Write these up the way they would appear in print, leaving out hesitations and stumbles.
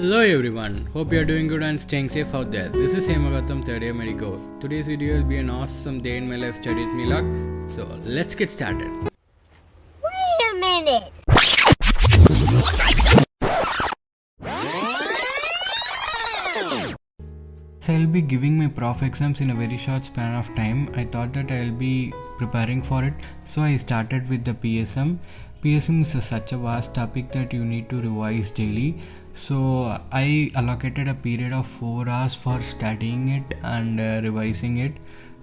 Hello everyone, hope you are doing good and staying safe out there. This is Hema Gowtham, third year medical. Today's video will be an awesome day in my life study with me log. So let's get started. Wait a minute! So I'll be giving my prof exams in a very short span of time. I thought that I'll be preparing for it. So I started with the PSM. PSM is such a vast topic that you need to revise daily. So I allocated a period of 4 hours for studying it and revising it.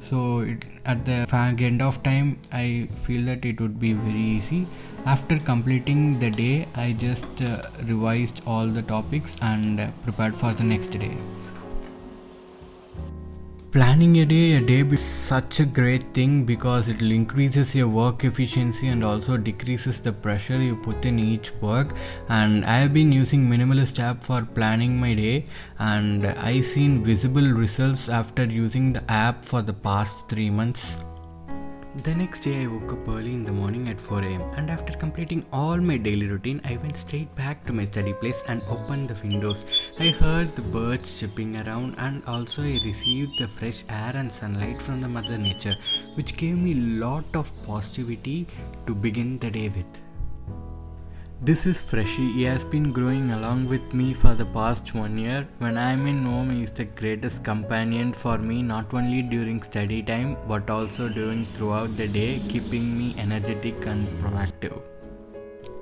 So at the end of time, I feel that it would be very easy. After completing the day, I just revised all the topics and prepared for the next day. Planning a day is such a great thing because it increases your work efficiency and also decreases the pressure you put in each work. And I have been using minimalist app for planning my day, and I seen visible results after using the app for the past 3 months. The next day I woke up early in the morning at 4 am, and after completing all my daily routine, I went straight back to my study place and opened the windows. I heard the birds chirping around, and also I received the fresh air and sunlight from the mother nature, which gave me lot of positivity to begin the day with. This is Freshie. He has been growing along with me for the past 1 year. When I am in home, he is the greatest companion for me, not only during study time but also throughout the day, keeping me energetic and proactive.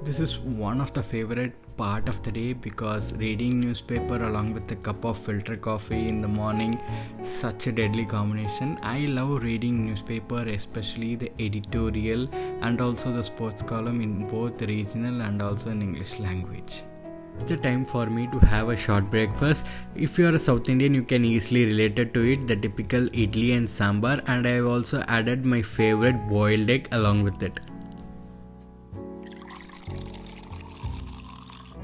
This is one of the favorite part of the day because reading newspaper along with a cup of filter coffee in the morning, such a deadly combination. I love reading newspaper, especially the editorial and also the sports column in both regional and also in English language. It's the time for me to have a short breakfast. If you are a South Indian, you can easily relate it to it, the typical idli and sambar, and I have also added my favorite boiled egg along with it.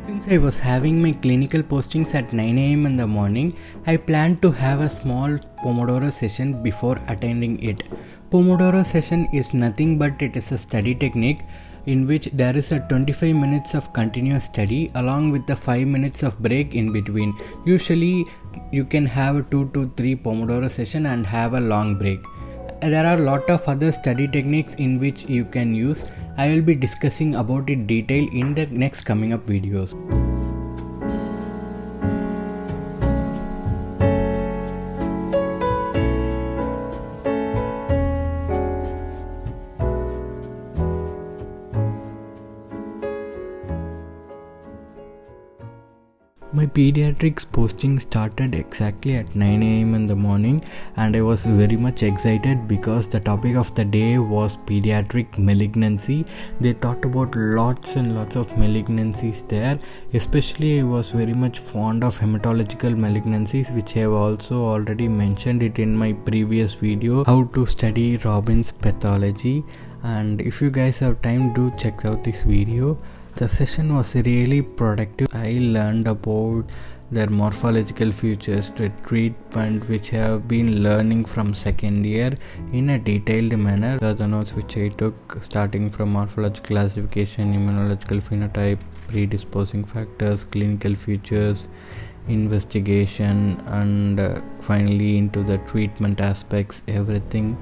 Since I was having my clinical postings at 9 am in the morning, I planned to have a small Pomodoro session before attending it. Pomodoro session is nothing but it is a study technique in which there is a 25 minutes of continuous study along with the 5 minutes of break in between. Usually you can have a 2 to 3 Pomodoro session and have a long break. There are a lot of other study techniques in which you can use. I will be discussing about it detail in the next coming up videos. My pediatrics posting started exactly at 9 am in the morning, and I was very much excited because the topic of the day was pediatric malignancy. They talked about lots and lots of malignancies there. Especially I was very much fond of hematological malignancies, which I have also already mentioned it in my previous video, how to study Robin's pathology. And if you guys have time, do check out this video. The session was really productive. I learned about their morphological features, the treatment which I have been learning from second year in a detailed manner. The notes which I took starting from morphological classification, immunological phenotype, predisposing factors, clinical features, investigation, and finally into the treatment aspects, everything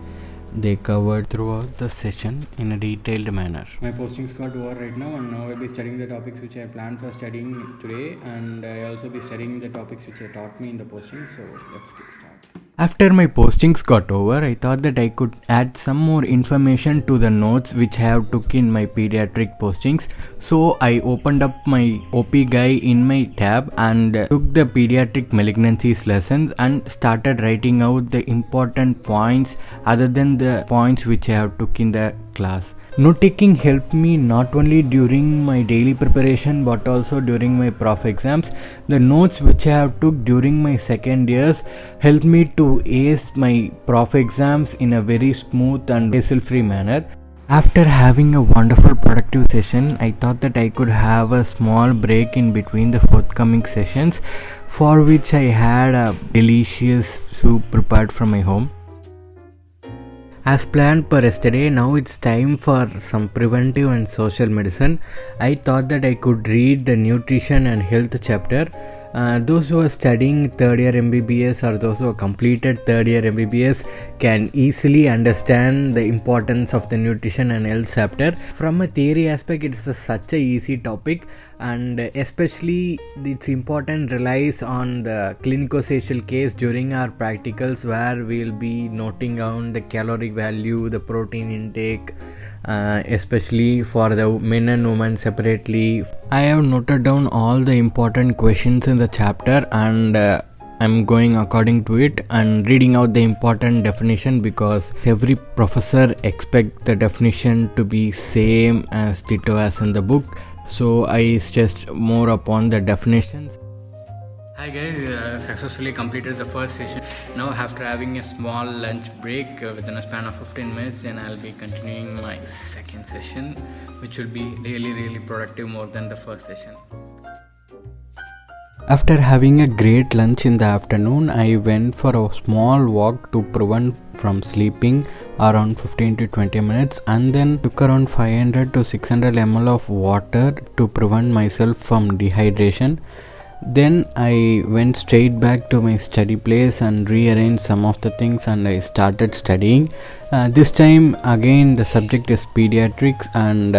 they covered throughout the session in a detailed manner. My postings got over right now, and now I'll be studying the topics which I planned for studying today, and I'll also be studying the topics which I taught me in the posting. So let's get started. After my postings got over, I thought that I could add some more information to the notes which I have took in my pediatric postings. So I opened up my OP guy in my tab and took the pediatric malignancies lessons and started writing out the important points other than the points which I have took in the class. Note-taking helped me not only during my daily preparation but also during my prof exams. The notes which I have took during my second years helped me to ace my prof exams in a very smooth and hassle-free manner. After having a wonderful productive session, I thought that I could have a small break in between the forthcoming sessions, for which I had a delicious soup prepared from my home. As planned per yesterday, now it's time for some preventive and social medicine. I thought that I could read the nutrition and health chapter. Those who are studying third year MBBS or those who have completed third year MBBS can easily understand the importance of the nutrition and health chapter. From a theory aspect, it's such a easy topic, and especially its important relies on the clinico-social case during our practicals, where we'll be noting down the caloric value, the protein intake, especially for the men and women separately. I have noted down all the important questions in the chapter, and I'm going according to it and reading out the important definition, because every professor expects the definition to be same as ditto as in the book. So I stressed more upon the definitions. Hi guys, successfully completed the first session. Now after having a small lunch break within a span of 15 minutes, then I'll be continuing my second session, which will be really productive more than the first session. After having a great lunch in the afternoon, I went for a small walk to prevent from sleeping around 15 to 20 minutes, and then took around 500 to 600 ml of water to prevent myself from dehydration. Then I went straight back to my study place and rearranged some of the things, and I started studying. This time again the subject is pediatrics, and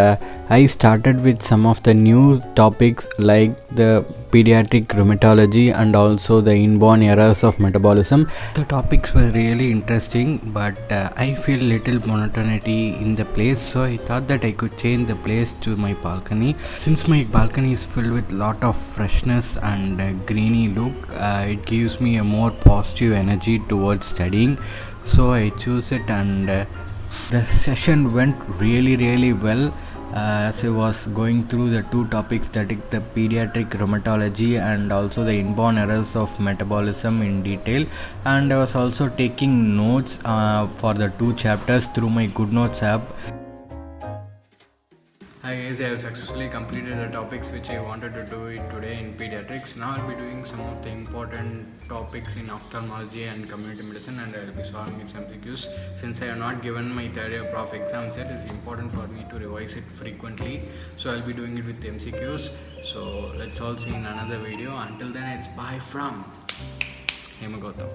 I started with some of the new topics like the pediatric rheumatology and also the inborn errors of metabolism. The topics were really interesting, but I feel little monotony in the place, so I thought that I could change the place to my balcony. Since my balcony is filled with lot of freshness and greeny look, it gives me a more positive energy towards studying, so I choose it. And the session went really well, as I was going through the two topics, that is the pediatric rheumatology and also the inborn errors of metabolism in detail. And I was also taking notes for the two chapters through my GoodNotes app. Hi guys, I have successfully completed the topics which I wanted to do it today in pediatrics. Now I'll be doing some of the important topics in ophthalmology and community medicine, and I'll be solving its MCQs. Since I have not given my third year prof exams yet, it's important for me to revise it frequently, so I'll be doing it with MCQs. So let's all see in another video. Until then, it's bye from Hema Gowtham.